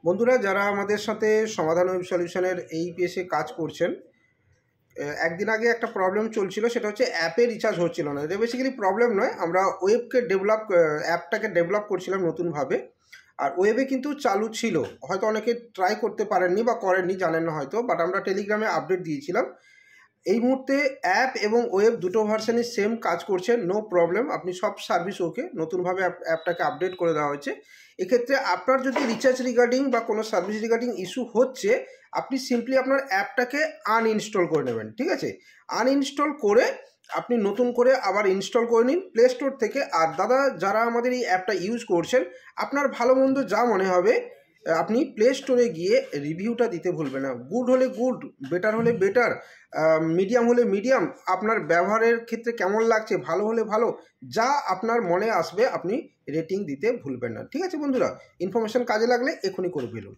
বন্ধুরা যারা আমাদের সাথে সমাধান ওয়েব সলিউশনের এই পেজে কাজ করছেন, একদিন আগে একটা প্রবলেম চলছিল, সেটা হচ্ছে অ্যাপে রিচার্জ হচ্ছিল না। এটা বেসিক্যালি প্রবলেম নয়, আমরা অ্যাপটাকে ডেভেলপ করছিলাম নতুনভাবে। আর ওয়েবে কিন্তু চালু ছিল, হয়তো অনেকে ট্রাই করতে পারেননি বা করেননি, জানেন না হয়তো, বাট আমরা টেলিগ্রামে আপডেট দিয়েছিলাম। এই মুহূর্তে অ্যাপ এবং ওয়েব দুটো ভার্সানই সেম কাজ করছে, নো প্রবলেম। আপনি সব সার্ভিস ওকে, নতুনভাবে অ্যাপটাকে আপডেট করে দেওয়া হয়েছে। এক্ষেত্রে আপনার যদি রিচার্জ রিগার্ডিং বা কোনো সার্ভিস রিগার্ডিং ইস্যু হচ্ছে, আপনি সিম্পলি আপনার অ্যাপটাকে আনইনস্টল করে নেবেন, ঠিক আছে? আনইনস্টল করে আপনি নতুন করে আবার ইনস্টল করে নিন প্লে স্টোর থেকে। আর দাদা, যারা আমাদের এই অ্যাপটা ইউজ করছেন, আপনার ভালো মন্দ যা মনে হবে আপনি প্লে স্টোরে গিয়ে রিভিউটা দিতে ভুলবেন না। গুড হলে গুড, বেটার হলে বেটার, মিডিয়াম হলে মিডিয়াম, আপনার ব্যবহারের ক্ষেত্রে কেমন লাগছে, ভালো হলে ভালো, যা আপনার মনে আসবে আপনি রেটিং দিতে ভুলবেন না। ঠিক আছে বন্ধুরা, ইনফরমেশন কাজে লাগলে এখনই করে ফেলুন।